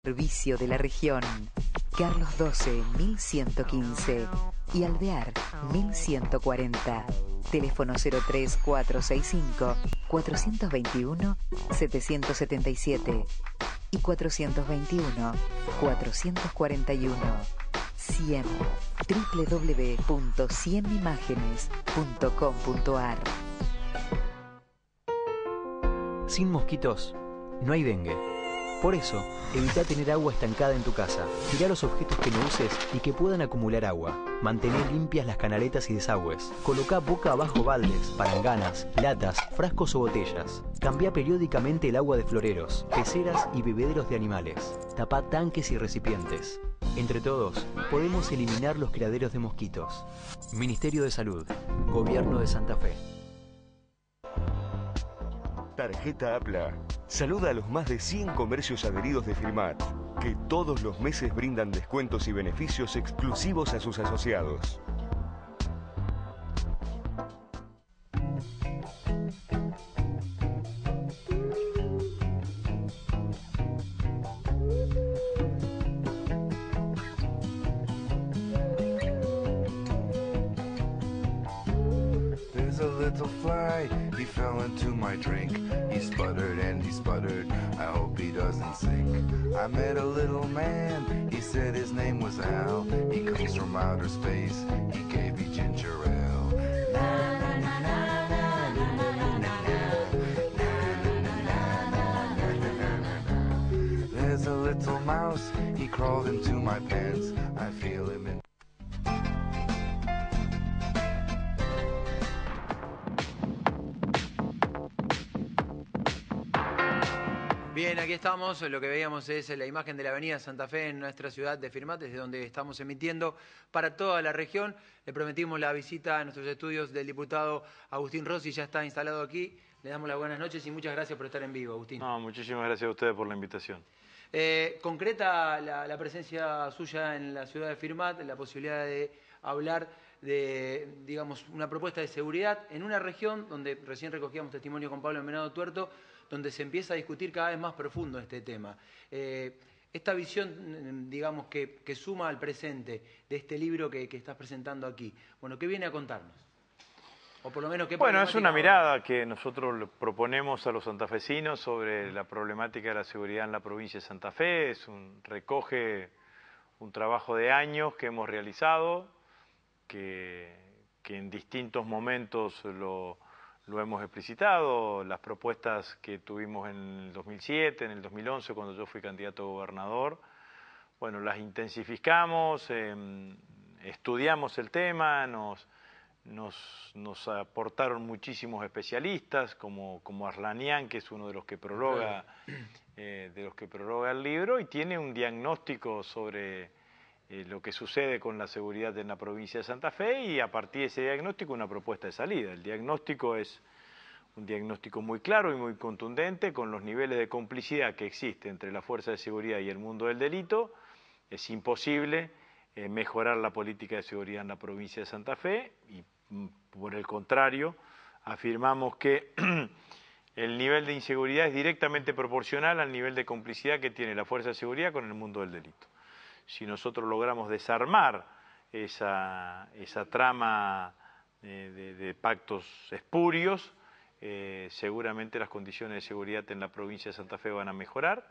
Servicio de la región. Carlos 12, 1115 y Alvear 1140. Teléfono 03465 421 777 y 421 441. 100 www.100imágenes.com.ar. Sin mosquitos, no hay dengue. Por eso, evita tener agua estancada en tu casa. Tirá los objetos que no uses y que puedan acumular agua. Mantén limpias las canaletas y desagües. Colocá boca abajo baldes, palanganas, latas, frascos o botellas. Cambia periódicamente el agua de floreros, peceras y bebederos de animales. Tapá tanques y recipientes. Entre todos, podemos eliminar los criaderos de mosquitos. Ministerio de Salud. Gobierno de Santa Fe. Tarjeta APLA saluda a los más de 100 comercios adheridos de Firmat, que todos los meses brindan descuentos y beneficios exclusivos a sus asociados. There's a little fly, he fell into my drink. He sputtered and he sputtered, I hope he doesn't sink. I met a little man, he said his name was Al. He comes from outer space, he gave me ginger ale. There's a little mouse, he crawled into my pants. I feel him in. Bien, aquí estamos. Lo que veíamos es la imagen de la avenida Santa Fe en nuestra ciudad de Firmat, desde donde estamos emitiendo para toda la región. Le prometimos la visita a nuestros estudios del diputado Agustín Rossi, ya está instalado aquí. Le damos las buenas noches y muchas gracias por estar en vivo, Agustín. No, muchísimas gracias a ustedes por la invitación. Concreta la presencia suya en la ciudad de Firmat, la posibilidad de hablar de, digamos, una propuesta de seguridad en una región donde recién recogíamos testimonio con Pablo Envenenado Tuerto, donde se empieza a discutir cada vez más profundo este tema. Esta visión, digamos, que suma al presente de este libro que estás presentando aquí, bueno, ¿qué viene a contarnos? O por lo menos, ¿qué bueno, es una mirada que nosotros proponemos a los santafesinos sobre la problemática de la seguridad en la provincia de Santa Fe. Recoge un trabajo de años que hemos realizado, que en distintos momentos lo hemos explicitado, las propuestas que tuvimos en el 2007, en el 2011, cuando yo fui candidato a gobernador. Bueno, las intensificamos, estudiamos el tema, nos aportaron muchísimos especialistas, como Arlanian, que es uno de los que prologa el libro, y tiene un diagnóstico sobre lo que sucede con la seguridad en la provincia de Santa Fe, y a partir de ese diagnóstico una propuesta de salida. El diagnóstico es un diagnóstico muy claro y muy contundente, con los niveles de complicidad que existe entre la fuerza de seguridad y el mundo del delito. Es imposible mejorar la política de seguridad en la provincia de Santa Fe, y por el contrario, afirmamos que el nivel de inseguridad es directamente proporcional al nivel de complicidad que tiene la fuerza de seguridad con el mundo del delito. Si nosotros logramos desarmar esa trama de pactos espurios, seguramente las condiciones de seguridad en la provincia de Santa Fe van a mejorar,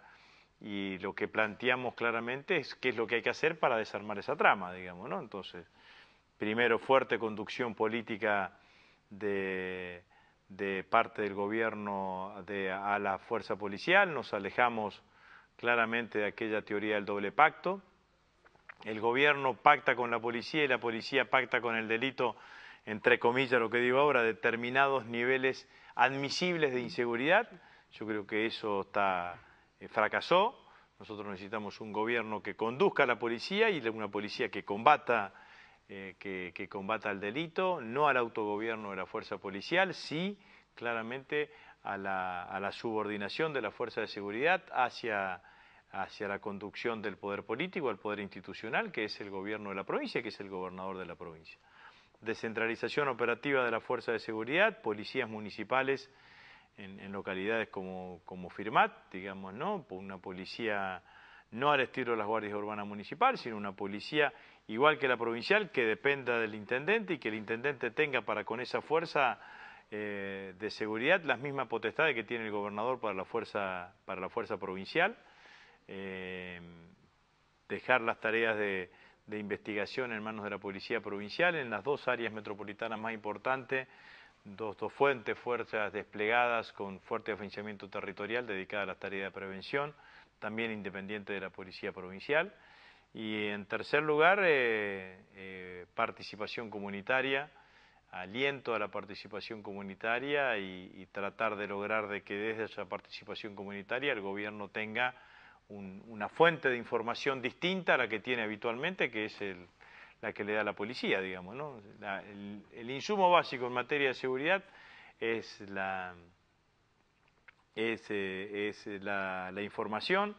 y lo que planteamos claramente es qué es lo que hay que hacer para desarmar esa trama, digamos, ¿no? Entonces, primero, fuerte conducción política de parte del gobierno a la fuerza policial. Nos alejamos claramente de aquella teoría del doble pacto. El gobierno pacta con la policía y la policía pacta con el delito, entre comillas lo que digo ahora, determinados niveles admisibles de inseguridad. Yo creo que eso fracasó. Nosotros necesitamos un gobierno que conduzca a la policía y una policía que combata el delito, no al autogobierno de la fuerza policial, sí claramente a la subordinación de la fuerza de seguridad hacia la conducción del poder político, al poder institucional, que es el gobierno de la provincia, que es el gobernador de la provincia. Descentralización operativa de la fuerza de seguridad, policías municipales en localidades como Firmat, digamos, ¿no? Una policía no al estilo de las guardias urbanas municipales, sino una policía igual que la provincial, que dependa del intendente y que el intendente tenga para con esa fuerza de seguridad las mismas potestades que tiene el gobernador para la fuerza provincial, dejar las tareas de investigación en manos de la policía provincial en las dos áreas metropolitanas más importantes, dos fuerzas desplegadas con fuerte afianzamiento territorial dedicadas a las tareas de prevención, también independiente de la policía provincial. Y en tercer lugar, participación comunitaria, aliento a la participación comunitaria y tratar de lograr de que desde esa participación comunitaria el gobierno tenga una fuente de información distinta a la que tiene habitualmente, que es la que le da la policía, digamos, ¿no? El insumo básico en materia de seguridad es la información.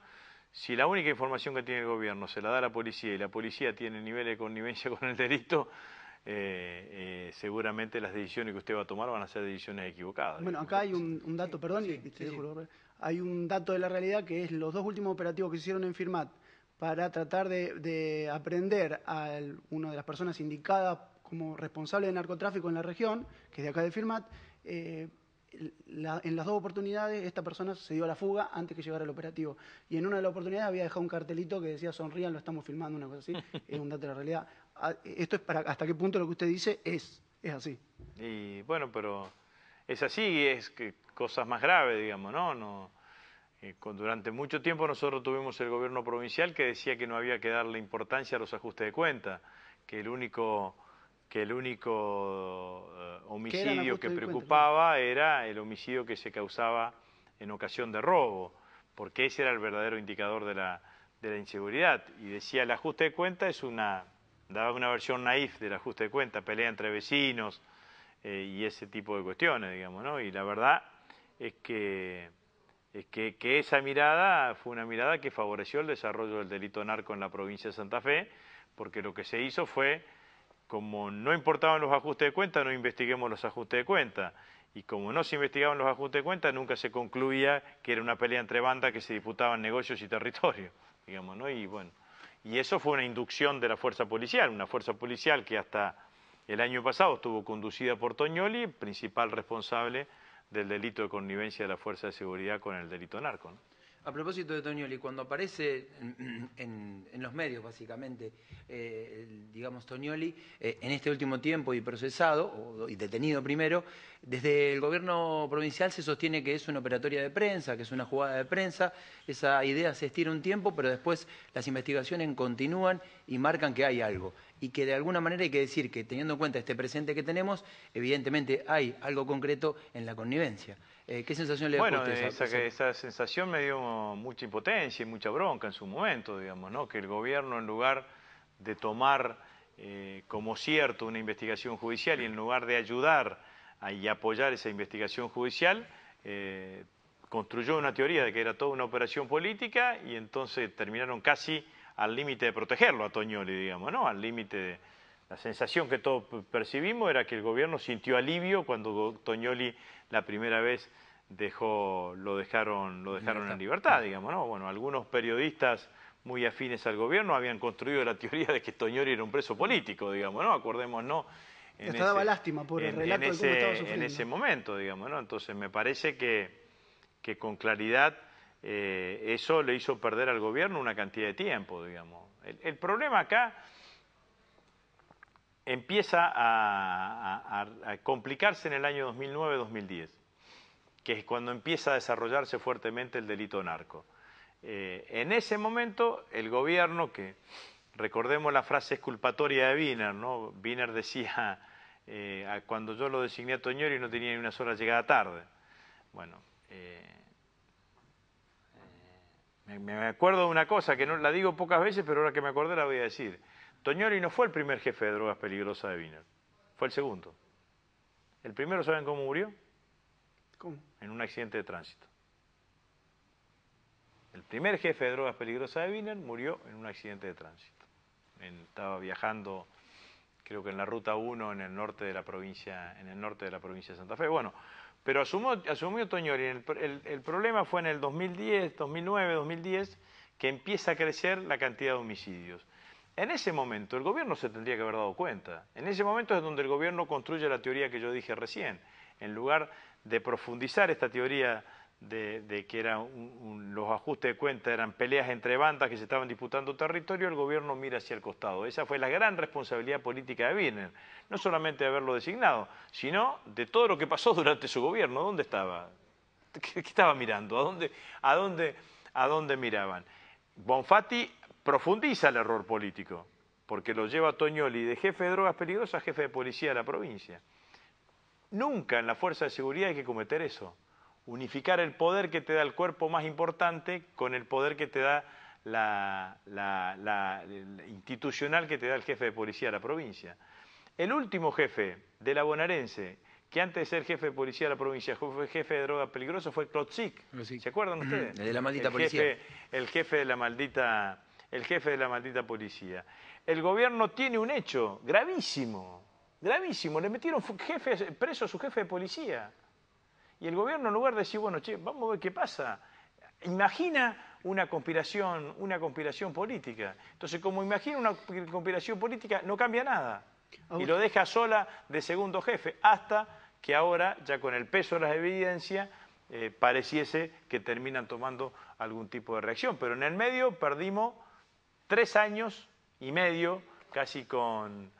Si la única información que tiene el gobierno se la da a la policía y la policía tiene niveles de connivencia con el delito, seguramente las decisiones que usted va a tomar van a ser decisiones equivocadas. Bueno, acá hay un dato, perdón, hay un dato de la realidad que es los dos últimos operativos que se hicieron en Firmat para tratar de aprender a una de las personas indicadas como responsable de narcotráfico en la región, que es de acá de Firmat. En las dos oportunidades esta persona se dio a la fuga antes que llegara el operativo. Y en una de las oportunidades había dejado un cartelito que decía sonrían, lo estamos filmando, una cosa así. Es un dato de la realidad. Esto es para hasta qué punto lo que usted dice es así. Y bueno, pero es así y es que cosas más graves, digamos, ¿no? Durante mucho tiempo nosotros tuvimos el gobierno provincial que decía que no había que darle importancia a los ajustes de cuenta, que el único homicidio que preocupaba era el homicidio que se causaba en ocasión de robo, porque ese era el verdadero indicador de la inseguridad. Y decía, el ajuste de cuenta daba una versión naif del ajuste de cuenta, pelea entre vecinos y ese tipo de cuestiones, digamos, ¿no? Y la verdad es que esa mirada fue una mirada que favoreció el desarrollo del delito narco en la provincia de Santa Fe, porque lo que se hizo fue, como no importaban los ajustes de cuenta, no investiguemos los ajustes de cuenta. Y como no se investigaban los ajustes de cuenta, nunca se concluía que era una pelea entre bandas que se disputaban negocios y territorio, digamos, ¿no? Y bueno, y eso fue una inducción de la fuerza policial, una fuerza policial que hasta el año pasado estuvo conducida por Tognoli, principal responsable del delito de connivencia de la fuerza de seguridad con el delito narco, ¿no? A propósito de Tognoli, cuando aparece en los medios, básicamente, digamos, Tognoli, en este último tiempo y procesado, y detenido primero, desde el gobierno provincial se sostiene que es una operatoria de prensa, que es una jugada de prensa. Esa idea se estira un tiempo, pero después las investigaciones continúan y marcan que hay algo. Y que de alguna manera hay que decir que, teniendo en cuenta este presente que tenemos, evidentemente hay algo concreto en la connivencia. ¿Qué sensación le da a usted? Esa sensación me dio mucha impotencia y mucha bronca en su momento, digamos, ¿no? Que el gobierno, en lugar de tomar como cierto una investigación judicial y en lugar de ayudar y apoyar esa investigación judicial, construyó una teoría de que era toda una operación política y entonces terminaron casi al límite de protegerlo a Tognoli, digamos, ¿no? Al límite de... La sensación que todos percibimos era que el gobierno sintió alivio cuando Tognoli la primera vez lo dejaron en libertad, digamos, ¿no? Bueno, algunos periodistas muy afines al gobierno habían construido la teoría de que Tognoli era un preso político, digamos, ¿no? Acordémonos. Hasta daba lástima por el relato de cómo estaba sufriendo. En ese momento, digamos, ¿no? Entonces me parece que con claridad eso le hizo perder al gobierno una cantidad de tiempo, digamos. El problema acá empieza a complicarse en el año 2009-2010, que es cuando empieza a desarrollarse fuertemente el delito narco. En ese momento el gobierno, que recordemos la frase exculpatoria de Wiener, ¿no? Wiener decía, cuando yo lo designé a Tognoli no tenía ni una sola llegada tarde. Bueno, me acuerdo de una cosa que no la digo pocas veces, pero ahora que me acordé la voy a decir. Tognoli no fue el primer jefe de drogas peligrosas de Wiener, fue el segundo. El primero, ¿saben cómo murió? ¿Cómo? En un accidente de tránsito. El primer jefe de drogas peligrosas de Wiener murió en un accidente de tránsito. Estaba viajando, creo que en la ruta 1 en el norte de la provincia, de Santa Fe. Bueno, pero asumió Tognoli. El problema fue en el 2010, 2009, 2010, que empieza a crecer la cantidad de homicidios. En ese momento el gobierno se tendría que haber dado cuenta. En ese momento es donde el gobierno construye la teoría que yo dije recién. En lugar de profundizar esta teoría de que los ajustes de cuenta eran peleas entre bandas que se estaban disputando territorio, el gobierno mira hacia el costado. Esa fue la gran responsabilidad política de Birner. No solamente de haberlo designado, sino de todo lo que pasó durante su gobierno. ¿Dónde estaba? ¿Qué estaba mirando? ¿A dónde miraban? Bonfatti profundiza el error político, porque lo lleva a Tognoli de jefe de drogas peligrosas a jefe de policía de la provincia. Nunca en la fuerza de seguridad hay que cometer eso. Unificar el poder que te da el cuerpo más importante con el poder que te da la institucional que te da el jefe de policía de la provincia. El último jefe de la bonaerense, que antes de ser jefe de policía de la provincia fue jefe de drogas peligrosas, fue Klotzik. ¿Se acuerdan ustedes? El de la maldita policía. El jefe de la maldita policía. El gobierno tiene un hecho gravísimo, gravísimo. Le metieron preso a su jefe de policía. Y el gobierno, en lugar de decir, bueno, che, vamos a ver qué pasa, imagina una conspiración política. Entonces, como imagina una conspiración política, no cambia nada. Y lo deja sola de segundo jefe, hasta que ahora, ya con el peso de las evidencias, pareciese que terminan tomando algún tipo de reacción. Pero en el medio perdimos 3 años y medio, casi con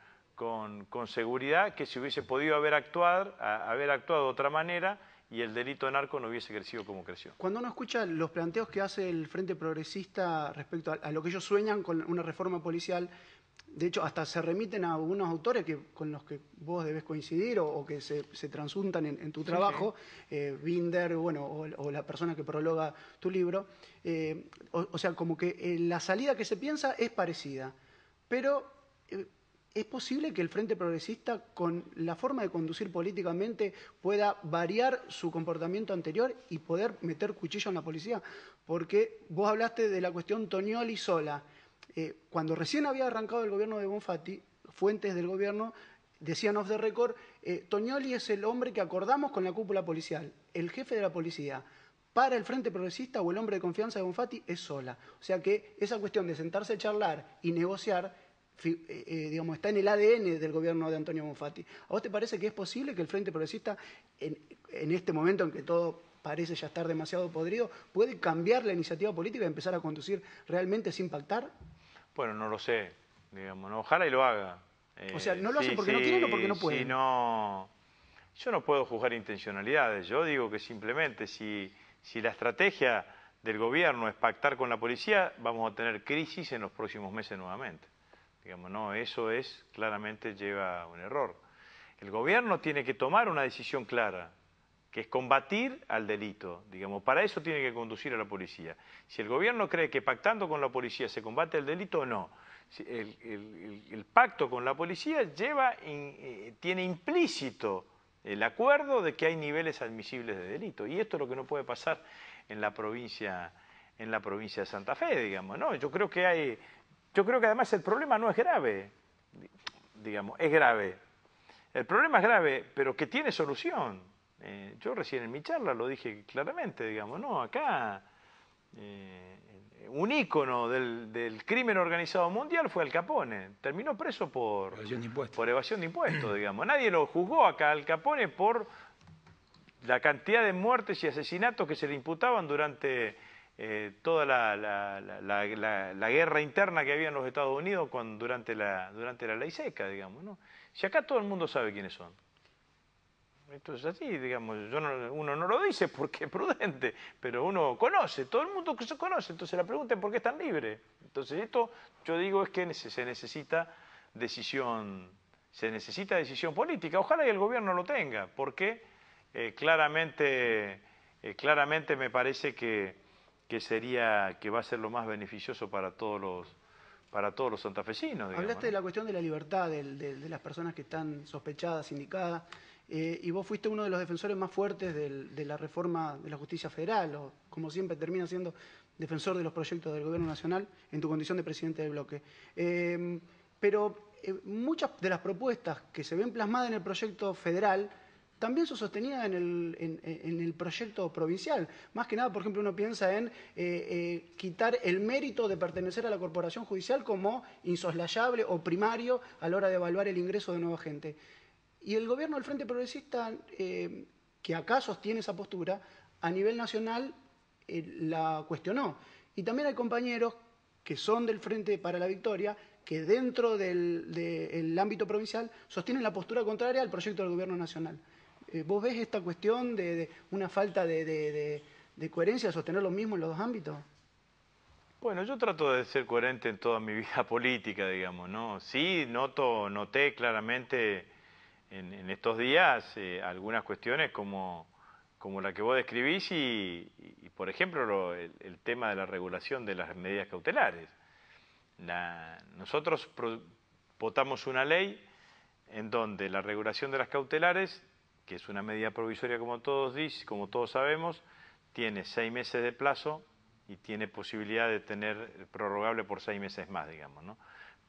seguridad, que se hubiese podido haber actuado de otra manera, y el delito de narco no hubiese crecido como creció. Cuando uno escucha los planteos que hace el Frente Progresista respecto a lo que ellos sueñan con una reforma policial, de hecho hasta se remiten a algunos autores con los que vos debes coincidir o que se transuntan en tu trabajo, Binder, bueno, o la persona que prologa tu libro. O sea, como que la salida que se piensa es parecida, pero ¿es posible que el Frente Progresista, con la forma de conducir políticamente, pueda variar su comportamiento anterior y poder meter cuchillo en la policía? Porque vos hablaste de la cuestión Tognoli-Sola. Cuando recién había arrancado el gobierno de Bonfatti, fuentes del gobierno decían off the record, Tognoli es el hombre que acordamos con la cúpula policial, el jefe de la policía. Para el Frente Progresista o el hombre de confianza de Bonfatti es Sola. O sea que esa cuestión de sentarse a charlar y negociar digamos, está en el ADN del gobierno de Antonio Bonfatti. ¿A vos te parece que es posible que el Frente Progresista, en este momento en que todo parece ya estar demasiado podrido, puede cambiar la iniciativa política y empezar a conducir realmente sin pactar? Bueno, no lo sé, digamos, ¿no? Ojalá y lo haga. O sea, ¿no lo hacen porque no quieren o porque no pueden? Yo no puedo juzgar intencionalidades. Yo digo que simplemente si la estrategia del gobierno es pactar con la policía, vamos a tener crisis en los próximos meses nuevamente. Digamos, no, eso claramente lleva a un error. El gobierno tiene que tomar una decisión clara, que es combatir al delito. Digamos, para eso tiene que conducir a la policía. Si el gobierno cree que pactando con la policía se combate el delito, no. El pacto con la policía tiene implícito el acuerdo de que hay niveles admisibles de delito. Y esto es lo que no puede pasar en la provincia de Santa Fe, digamos, ¿no? Yo creo que además el problema no es grave, digamos, es grave. El problema es grave, pero que tiene solución. Yo recién en mi charla lo dije claramente, digamos, no, acá un ícono del crimen organizado mundial fue Al Capone. Terminó preso por evasión de impuestos, digamos. Nadie lo juzgó acá Al Capone por la cantidad de muertes y asesinatos que se le imputaban durante toda la guerra interna que había en los Estados Unidos durante la ley seca, digamos, ¿no? Si acá todo el mundo sabe quiénes son. Esto es así, digamos, uno no lo dice porque es prudente, pero uno conoce, todo el mundo que se conoce, entonces la pregunta es ¿por qué están libres? Entonces esto, yo digo, es que se necesita decisión política. Ojalá y el gobierno lo tenga, porque claramente me parece que va a ser lo más beneficioso para todos los santafesinos. Digamos, hablaste ¿no? de la cuestión de la libertad de las personas que están sospechadas, indicadas, y vos fuiste uno de los defensores más fuertes de la reforma de la justicia federal, o como siempre termina siendo defensor de los proyectos del gobierno nacional en tu condición de presidente del bloque. Pero muchas de las propuestas que se ven plasmadas en el proyecto federal también se sostenía en el proyecto provincial. Más que nada, por ejemplo, uno piensa en quitar el mérito de pertenecer a la corporación judicial como insoslayable o primario a la hora de evaluar el ingreso de nueva gente. Y el gobierno del Frente Progresista, que acá sostiene esa postura, a nivel nacional la cuestionó. Y también hay compañeros que son del Frente para la Victoria, que dentro del ámbito provincial sostienen la postura contraria al proyecto del gobierno nacional. ¿Vos ves esta cuestión de una falta de coherencia, de sostener lo mismo en los dos ámbitos? Bueno, yo trato de ser coherente en toda mi vida política, digamos, ¿no? Sí, noté claramente en estos días algunas cuestiones como la que vos describís y por ejemplo, el tema de la regulación de las medidas cautelares. Nosotros votamos una ley en donde la regulación de las cautelares, que es una medida provisoria como todos sabemos, tiene 6 meses de plazo y tiene posibilidad de tener prorrogable por 6 meses más, digamos, ¿no?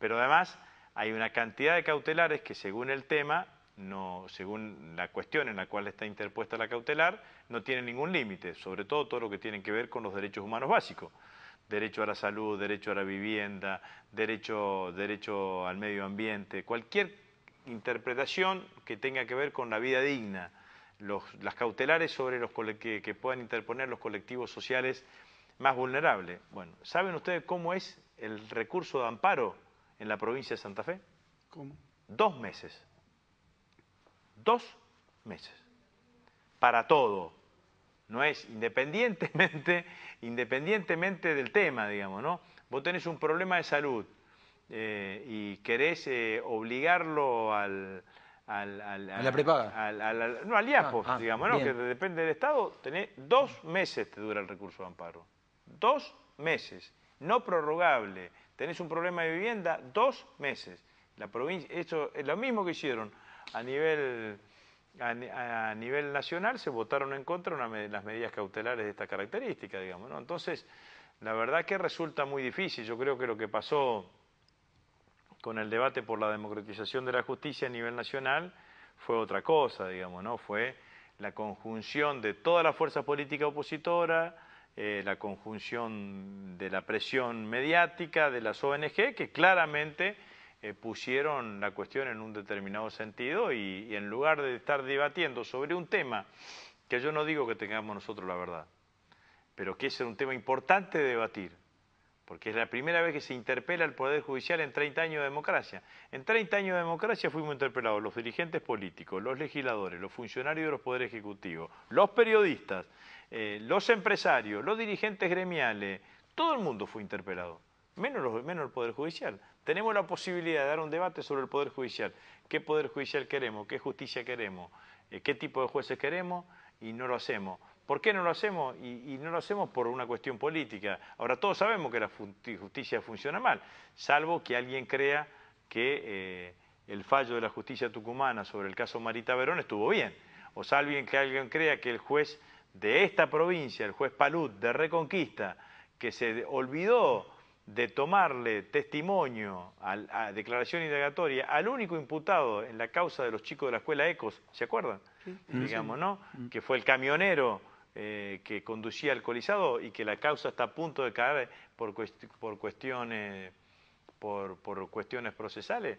Pero además hay una cantidad de cautelares que según el tema, según la cuestión en la cual está interpuesta la cautelar, no tiene ningún límite, sobre todo lo que tiene que ver con los derechos humanos básicos. Derecho a la salud, derecho a la vivienda, derecho al medio ambiente, cualquier interpretación que tenga que ver con la vida digna, las cautelares sobre que puedan interponer los colectivos sociales más vulnerables. Bueno, ¿saben ustedes cómo es el recurso de amparo en la provincia de Santa Fe? ¿Cómo? 2 meses. 2 meses. Para todo. No es independientemente del tema, digamos, ¿no? Vos tenés un problema de salud y querés obligarlo a la prepaga. No, al IAPO, digamos, ¿no? Bien. Que depende del Estado, tenés 2 meses te dura el recurso de amparo. 2 meses. No prorrogable. Tenés un problema de vivienda, 2 meses. La provincia, eso es lo mismo que hicieron a nivel nacional, se votaron en contra las medidas cautelares de esta característica, digamos, ¿no? Entonces, la verdad que resulta muy difícil. Yo creo que lo que pasó con el debate por la democratización de la justicia a nivel nacional fue otra cosa, digamos, ¿no? Fue la conjunción de todas las fuerzas políticas opositoras, la conjunción de la presión mediática de las ONG, que claramente pusieron la cuestión en un determinado sentido y en lugar de estar debatiendo sobre un tema que yo no digo que tengamos nosotros la verdad, pero que es un tema importante de debatir, porque es la primera vez que se interpela al Poder Judicial en 30 años de democracia. En 30 años de democracia fuimos interpelados los dirigentes políticos, los legisladores, los funcionarios de los poderes ejecutivos, los periodistas, los empresarios, los dirigentes gremiales, todo el mundo fue interpelado, menos el Poder Judicial. Tenemos la posibilidad de dar un debate sobre el Poder Judicial. ¿Qué Poder Judicial queremos? ¿Qué justicia queremos? ¿Qué tipo de jueces queremos? Y no lo hacemos. ¿Por qué no lo hacemos? Y no lo hacemos por una cuestión política. Ahora, todos sabemos que la justicia funciona mal, salvo que alguien crea que el fallo de la justicia tucumana sobre el caso Marita Verón estuvo bien. O salvo que alguien crea que el juez de esta provincia, el juez Palud de Reconquista, que se olvidó de tomarle testimonio a declaración indagatoria al único imputado en la causa de los chicos de la escuela Ecos, ¿se acuerdan? Sí. Digamos, ¿no? Que fue el camionero que conducía alcoholizado y que la causa está a punto de caer por cuestiones procesales.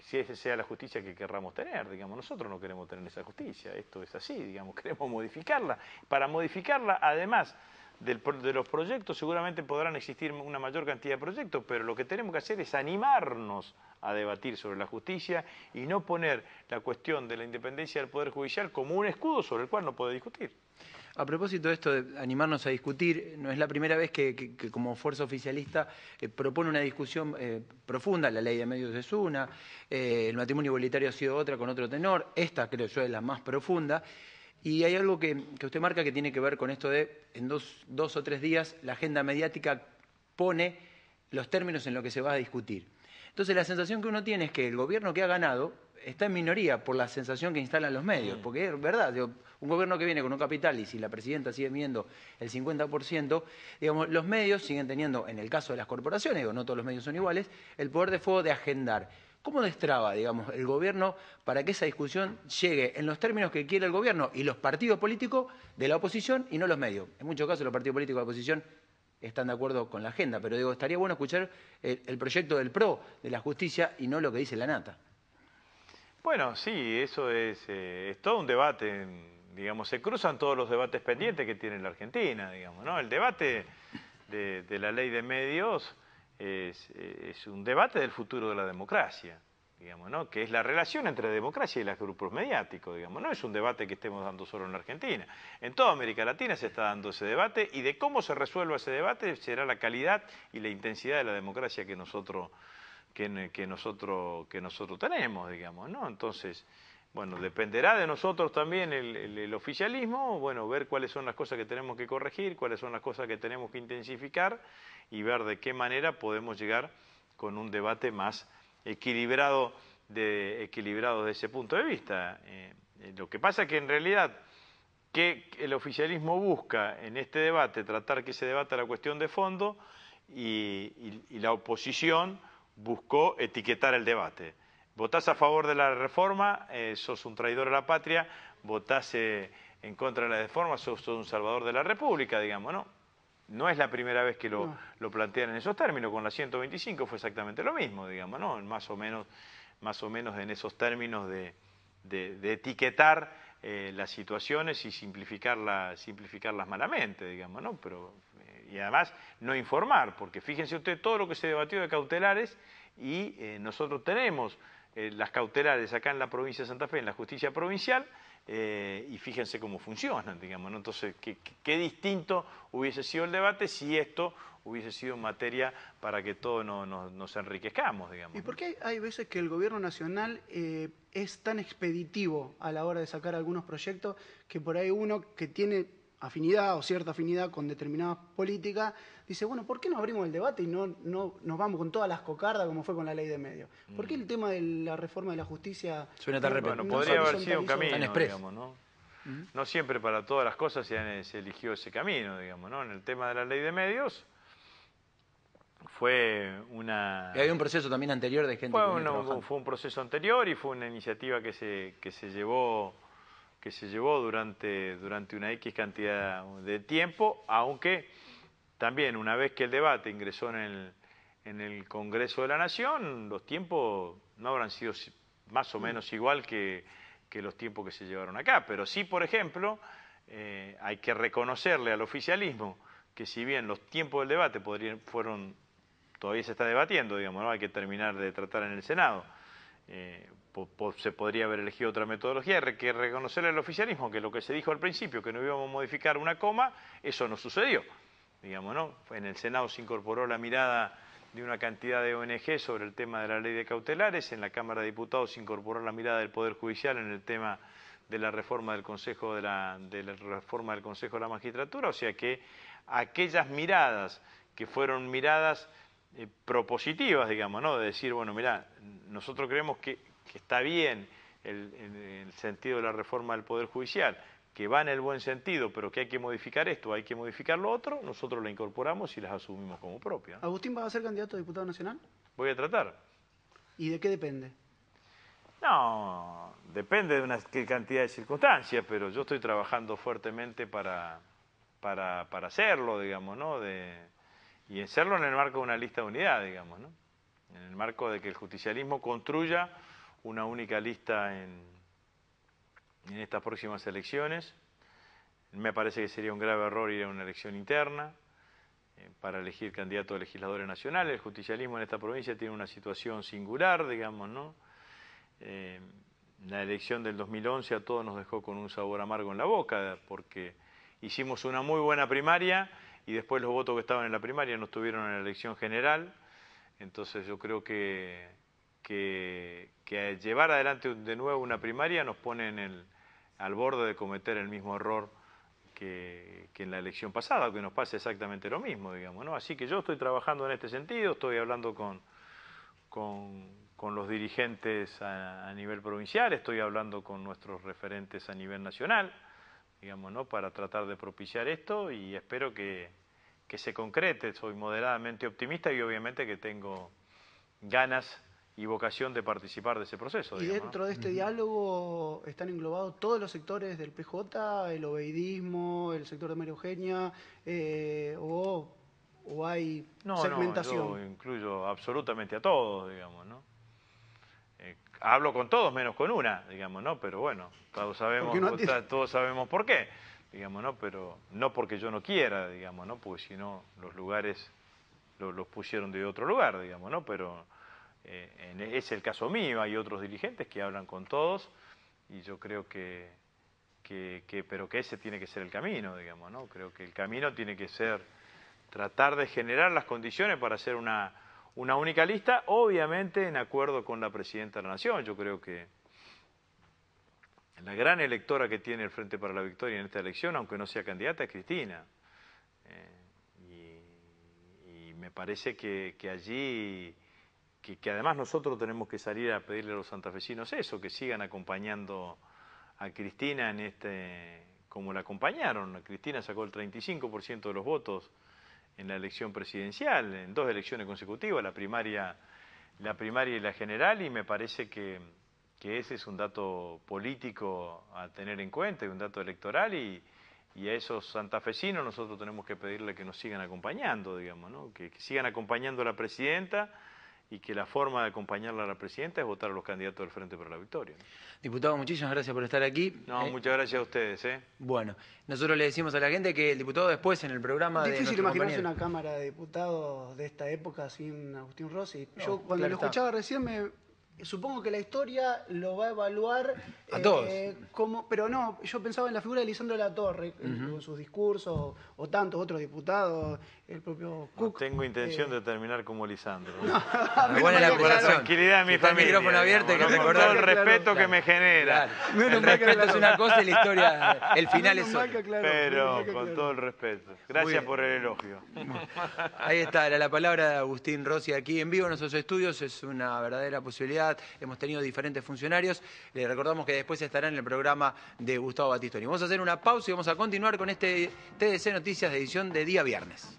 Si esa sea la justicia que querramos tener, digamos, nosotros no queremos tener esa justicia, esto es así, digamos, queremos modificarla. Para modificarla, además de los proyectos, seguramente podrán existir una mayor cantidad de proyectos, pero lo que tenemos que hacer es animarnos a debatir sobre la justicia y no poner la cuestión de la independencia del Poder Judicial como un escudo sobre el cual no puede discutir. A propósito de esto de animarnos a discutir, no es la primera vez que como fuerza oficialista propone una discusión profunda. La ley de medios es una, el matrimonio igualitario ha sido otra con otro tenor, esta creo yo es la más profunda. Y hay algo que usted marca que tiene que ver con esto de en dos o 3 días la agenda mediática pone los términos en los que se va a discutir. Entonces la sensación que uno tiene es que el gobierno que ha ganado está en minoría por la sensación que instalan los medios, porque es verdad, digo, un gobierno que viene con un capital y si la presidenta sigue viendo el 50%, digamos, los medios siguen teniendo, en el caso de las corporaciones, digo, no todos los medios son iguales, el poder de fuego de agendar. ¿Cómo destraba, digamos, el gobierno para que esa discusión llegue en los términos que quiere el gobierno y los partidos políticos de la oposición y no los medios? En muchos casos los partidos políticos de la oposición están de acuerdo con la agenda, pero digo, estaría bueno escuchar el proyecto del PRO, de la justicia, y no lo que dice la nata. Bueno, sí, eso es todo un debate, digamos, se cruzan todos los debates pendientes que tiene la Argentina, digamos, ¿no? El debate de la ley de medios es un debate del futuro de la democracia, digamos, ¿no? Que es la relación entre la democracia y los grupos mediáticos, digamos, no es un debate que estemos dando solo en la Argentina. En toda América Latina se está dando ese debate y de cómo se resuelva ese debate será la calidad y la intensidad de la democracia que nosotros tenemos, digamos, ¿no? Entonces, bueno, dependerá de nosotros también el oficialismo, bueno, ver cuáles son las cosas que tenemos que corregir, cuáles son las cosas que tenemos que intensificar y ver de qué manera podemos llegar con un debate más equilibrado desde ese punto de vista. Lo que pasa es que en realidad que el oficialismo busca en este debate tratar que se debata la cuestión de fondo y la oposición buscó etiquetar el debate. Votás a favor de la reforma, sos un traidor a la patria, votás en contra de la reforma, sos un salvador de la República, digamos, ¿no? No es la primera vez que lo plantean en esos términos, con la 125 fue exactamente lo mismo, digamos, ¿no? Más o menos en esos términos de etiquetar las situaciones y simplificarlas malamente, digamos, ¿no? Pero, y además no informar, porque fíjense usted todo lo que se debatió de cautelares y nosotros tenemos las cautelares acá en la provincia de Santa Fe, en la justicia provincial, y fíjense cómo funcionan, digamos, ¿no? Entonces, qué distinto hubiese sido el debate si esto hubiese sido materia para que todos nos enriquezcamos, digamos. ¿Y por qué hay veces que el gobierno nacional es tan expeditivo a la hora de sacar algunos proyectos que por ahí uno que tiene afinidad o cierta afinidad con determinadas políticas, dice, bueno, ¿por qué no abrimos el debate y no nos vamos con todas las cocardas como fue con la ley de medios? ¿Por qué el tema de la reforma de la justicia... Suena tan Bueno, no podría haber sido un camino, expreso, digamos, ¿no? No siempre para todas las cosas se eligió ese camino, digamos, ¿no? En el tema de la ley de medios fue una... Y había un proceso también anterior de gente fue un proceso anterior y fue una iniciativa que se llevó durante una X cantidad de tiempo, aunque también una vez que el debate ingresó en el Congreso de la Nación, los tiempos no habrán sido más o menos igual que los tiempos que se llevaron acá. Pero sí, por ejemplo, hay que reconocerle al oficialismo que si bien los tiempos del debate todavía se está debatiendo, digamos, ¿no? Hay que terminar de tratar en el Senado. Se podría haber elegido otra metodología, hay que reconocerle al oficialismo que lo que se dijo al principio, que no íbamos a modificar una coma, eso no sucedió, digamos, ¿no? En el Senado se incorporó la mirada de una cantidad de ONG sobre el tema de la ley de cautelares, en la Cámara de Diputados se incorporó la mirada del Poder Judicial en el tema de la reforma del Consejo de la Magistratura, o sea que aquellas miradas que fueron miradas propositivas, digamos, ¿no? De decir, bueno, mirá, nosotros creemos que está bien el sentido de la reforma del Poder Judicial, que va en el buen sentido, pero que hay que modificar esto, hay que modificar lo otro, nosotros la incorporamos y las asumimos como propias. ¿Agustín va a ser candidato a diputado nacional? Voy a tratar. ¿Y de qué depende? No, depende de una cantidad de circunstancias, pero yo estoy trabajando fuertemente para hacerlo, digamos, ¿no? Y hacerlo en el marco de una lista de unidad, digamos, ¿no? En el marco de que el justicialismo construya una única lista en estas próximas elecciones. Me parece que sería un grave error ir a una elección interna para elegir candidatos a legisladores nacionales. El justicialismo en esta provincia tiene una situación singular, digamos, ¿no? La elección del 2011 a todos nos dejó con un sabor amargo en la boca, porque hicimos una muy buena primaria y después los votos que estaban en la primaria no estuvieron en la elección general. Entonces yo creo que llevar adelante de nuevo una primaria nos pone al borde de cometer el mismo error que en la elección pasada, que nos pase exactamente lo mismo, digamos, ¿no? Así que yo estoy trabajando en este sentido, estoy hablando con los dirigentes a nivel provincial, estoy hablando con nuestros referentes a nivel nacional, digamos, ¿no? Para tratar de propiciar esto y espero que se concrete. Soy moderadamente optimista y obviamente que tengo ganas y vocación de participar de ese proceso. Y digamos, dentro ¿no? de este diálogo están englobados todos los sectores del PJ, el obeidismo, el sector de María Eugenia, o hay segmentación. No, yo incluyo absolutamente a todos, digamos, ¿no? Hablo con todos menos con una, digamos, ¿no? Pero bueno, todos sabemos por qué, digamos, ¿no? Pero no porque yo no quiera, digamos, ¿no? Porque si no, los lugares los pusieron de otro lugar, digamos, ¿no? Pero es el caso mío, hay otros dirigentes que hablan con todos y yo creo pero que ese tiene que ser el camino, digamos, ¿no? Creo que el camino tiene que ser tratar de generar las condiciones para hacer una única lista, obviamente en acuerdo con la Presidenta de la Nación. Yo creo que la gran electora que tiene el Frente para la Victoria en esta elección, aunque no sea candidata, es Cristina. Y me parece que allí, que además nosotros tenemos que salir a pedirle a los santafesinos eso, que sigan acompañando a Cristina como la acompañaron. Cristina sacó el 35% de los votos en la elección presidencial, en 2 elecciones consecutivas, la primaria y la general, y me parece que ese es un dato político a tener en cuenta, y un dato electoral, y a esos santafesinos nosotros tenemos que pedirle que nos sigan acompañando, digamos, ¿no? Que sigan acompañando a la presidenta, y que la forma de acompañarla a la presidenta es votar a los candidatos del Frente para la Victoria. Diputado, muchísimas gracias por estar aquí. No, muchas gracias a ustedes. Bueno, nosotros le decimos a la gente que el diputado después en el programa de difícil imaginarse una Cámara de Diputados de esta época sin Agustín Rossi. Yo cuando lo escuchaba recién supongo que la historia lo va a evaluar a todos. Pero no, yo pensaba en la figura de Lisandro de la Torre, con sus discursos, o tantos otros diputados, el propio Cook. No tengo intención de terminar como Lisandro. Buena la por la tranquilidad de mi familia. El micrófono abierto, digamos, con todo el respeto que me genera. Claro. El respeto es una cosa y la historia, el final es otra. Pero con todo el respeto. Gracias por el elogio. Ahí está, era la palabra de Agustín Rossi aquí en vivo en nuestros estudios. Es una verdadera posibilidad. Hemos tenido diferentes funcionarios. Le recordamos que después estará en el programa de Gustavo Battistoni. Vamos a hacer una pausa y vamos a continuar con este TDC Noticias de edición de día viernes.